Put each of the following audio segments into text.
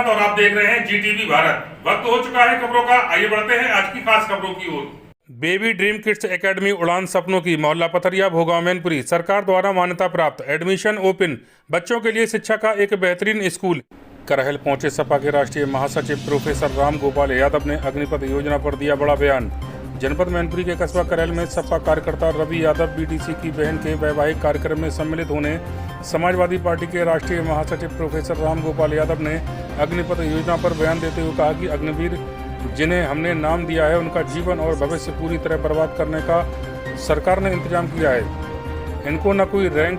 प्रसाद और आप देख रहे हैं GTV भारत। वक्त हो चुका है खबरों का, आइए बढ़ते हैं आज की खास खबरों की ओर। बेबी ड्रीम किड्स एकेडमी उड़ान सपनों की, मोहल्ला पथरिया, भोगांव, मैनपुरी। सरकार द्वारा मान्यता प्राप्त, एडमिशन ओपन, बच्चों के लिए शिक्षा का एक बेहतरीन स्कूल। करहल पहुंचे सपा के राष्ट्रीय महासचिव प्रोफेसर राम गोपाल यादव ने अग्निपथ योजना पर दिया बड़ा बयान। जनपद मैनपुरी के कस्बा करहल में सपा कार्यकर्ता रवि यादव बीडीसी की बहन के वैवाहिक कार्यक्रम में सम्मिलित होने समाजवादी पार्टी के राष्ट्रीय महासचिव प्रोफेसर राम गोपाल यादव ने अग्निपथ योजना पर बयान देते हुए कहा कि अग्निवीर जिन्हें हमने नाम दिया है उनका जीवन और भविष्य पूरी तरह बर्बाद करने का सरकार ने इंतजाम किया है। इनको न कोई रैंक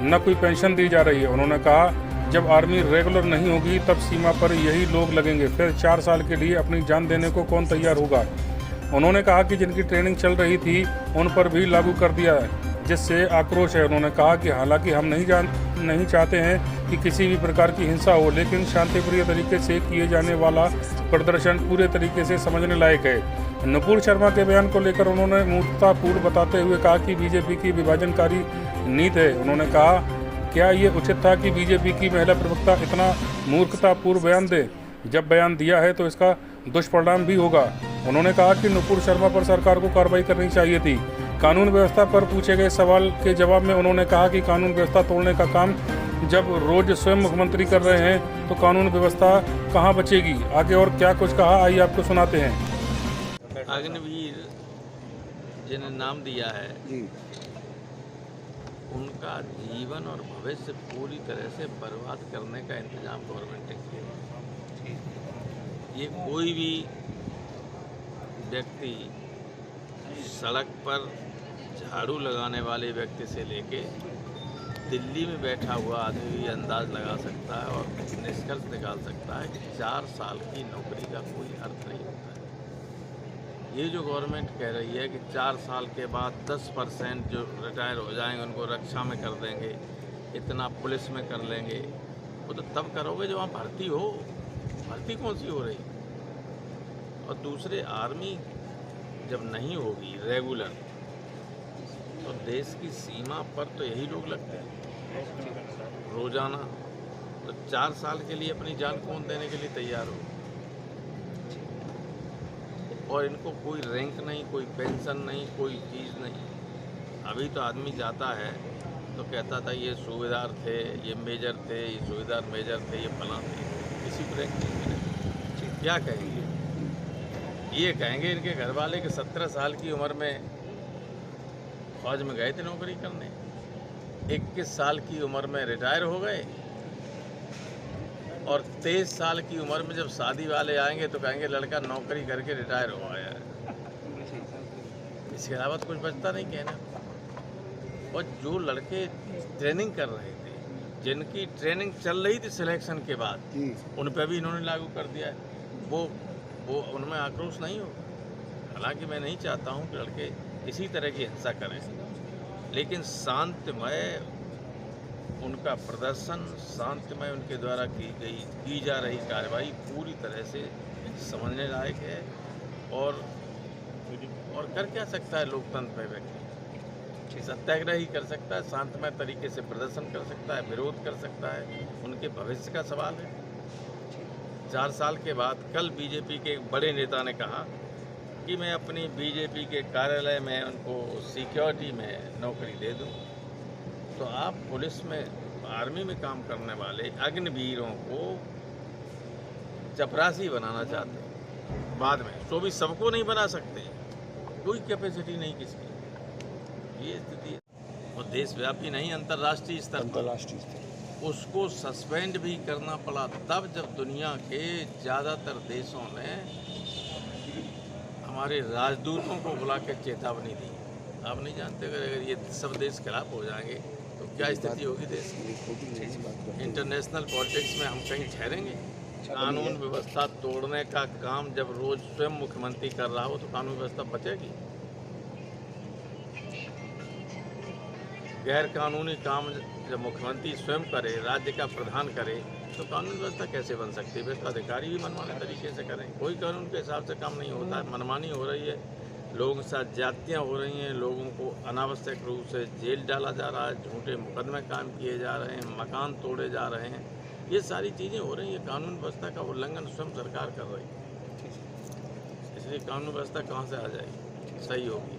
न कोई पेंशन दी जा रही है। उन्होंने कहा जब आर्मी रेगुलर नहीं होगी तब सीमा पर यही लोग लगेंगे, फिर 4 साल के लिए अपनी जान देने को कौन तैयार होगा। उन्होंने कहा कि जिनकी ट्रेनिंग चल रही थी उन पर भी लागू कर दिया है, जिससे आक्रोश है। उन्होंने कहा कि हालांकि हम नहीं चाहते हैं कि किसी भी प्रकार की हिंसा हो, लेकिन शांतिप्रिय तरीके से किए जाने वाला प्रदर्शन पूरे तरीके से समझने लायक है। नुपुर शर्मा के बयान को लेकर उन्होंने मूर्खतापूर्ण बताते हुए कहा कि बीजेपी की विभाजनकारी नीति है। उन्होंने कहा क्या ये उचित था कि बीजेपी की महिला प्रवक्ता इतना मूर्खतापूर्ण बयान दे? जब बयान दिया है तो इसका दुष्परिणाम भी होगा। उन्होंने कहा कि नुपुर शर्मा पर सरकार को कार्रवाई करनी चाहिए थी। कानून व्यवस्था पर पूछे गए सवाल के जवाब में उन्होंने कहा कि कानून व्यवस्था तोड़ने का काम जब रोज स्वयं मुख्यमंत्री कर रहे हैं तो कानून व्यवस्था कहां बचेगी। आगे और क्या कुछ कहा, आइए आपको सुनाते हैं। अग्निवीर जिन्हें नाम दिया है उनका जीवन और भविष्य पूरी तरह से बर्बाद करने का इंतजाम गवर्नमेंट ने किया। ये कोई भी व्यक्ति सड़क पर झाड़ू लगाने वाले व्यक्ति से लेके दिल्ली में बैठा हुआ आदमी भी अंदाज लगा सकता है और निष्कर्ष निकाल सकता है कि 4 साल की नौकरी का कोई अर्थ नहीं होता है। ये जो गवर्नमेंट कह रही है कि 4 साल के बाद 10% जो रिटायर हो जाएंगे उनको रक्षा में कर देंगे, इतना पुलिस में कर लेंगे, वो तो तब करोगे जब वहाँ भर्ती हो। भर्ती कौन सी हो रही? और दूसरे आर्मी जब नहीं होगी रेगुलर तो देश की सीमा पर तो यही लोग लगते हैं रोजाना। तो 4 साल के लिए अपनी जान कौन देने के लिए तैयार हो? और इनको कोई रैंक नहीं, कोई पेंशन नहीं, कोई चीज़ नहीं। अभी तो आदमी जाता है तो कहता था ये सूबेदार थे, ये मेजर थे, ये सूबेदार मेजर थे, ये फलां थे, किसी को रैंक नहीं मिले। क्या कहेंगे? ये कहेंगे इनके घर वाले कि 17 साल की उम्र में फौज में गए थे नौकरी करने, 21 साल की उम्र में रिटायर हो गए और 23 साल की उम्र में जब शादी वाले आएंगे तो कहेंगे लड़का नौकरी करके रिटायर हो आया है। इसके अलावा तो कुछ बचता नहीं कहना। और जो लड़के ट्रेनिंग कर रहे थे, जिनकी ट्रेनिंग चल रही थी सिलेक्शन के बाद, उन पर भी इन्होंने लागू कर दिया है। वो उनमें आक्रोश नहीं हो। हालांकि मैं नहीं चाहता हूं कि लड़के इसी तरह की हिंसा करें, लेकिन शांतिमय उनका प्रदर्शन, शांतिमय उनके द्वारा की जा रही कार्रवाई पूरी तरह से समझने लायक है। और कर क्या सकता है लोकतंत्र में व्यक्ति? सत्याग्रह ही कर सकता है, शांतिमय तरीके से प्रदर्शन कर सकता है, विरोध कर सकता है। उनके भविष्य का सवाल है। 4 साल के बाद कल बीजेपी के एक बड़े नेता ने कहा कि मैं अपनी बीजेपी के कार्यालय में उनको सिक्योरिटी में नौकरी दे दूं। तो आप पुलिस में, आर्मी में काम करने वाले अग्निवीरों को चपरासी बनाना चाहते हैं बाद में, तो भी सबको नहीं बना सकते। कोई कैपेसिटी नहीं किसी की। ये स्थिति है। और देशव्यापी नहीं, अंतर्राष्ट्रीय स्तर पर उसको सस्पेंड भी करना पड़ा तब जब दुनिया के ज़्यादातर देशों ने हमारे राजदूतों को बुला के चेतावनी दी। आप नहीं जानते अगर ये सब देश खिलाफ हो जाएंगे तो क्या स्थिति होगी देश की। इंटरनेशनल पॉलिटिक्स में हम कहीं ठहरेंगे? कानून व्यवस्था तोड़ने का काम जब रोज स्वयं मुख्यमंत्री कर रहा हो तो कानून व्यवस्था बचेगी? गैर कानूनी काम जब मुख्यमंत्री स्वयं करे, राज्य का प्रधान करे, तो कानून व्यवस्था कैसे बन सकती है? फिर तो अधिकारी भी मनमाने तरीके से करें। कोई कानून के हिसाब से काम नहीं होता है, मनमानी हो रही है, लोगों के साथ ज्यादतियाँ हो रही हैं, लोगों को अनावश्यक रूप से जेल डाला जा रहा है, झूठे मुकदमे कायम किए जा रहे हैं, मकान तोड़े जा रहे हैं। ये सारी चीज़ें हो रही हैं, कानून व्यवस्था का उल्लंघन स्वयं सरकार कर रही है, इसलिए कानून व्यवस्था कहाँ से आ जाएगी, सही होगी।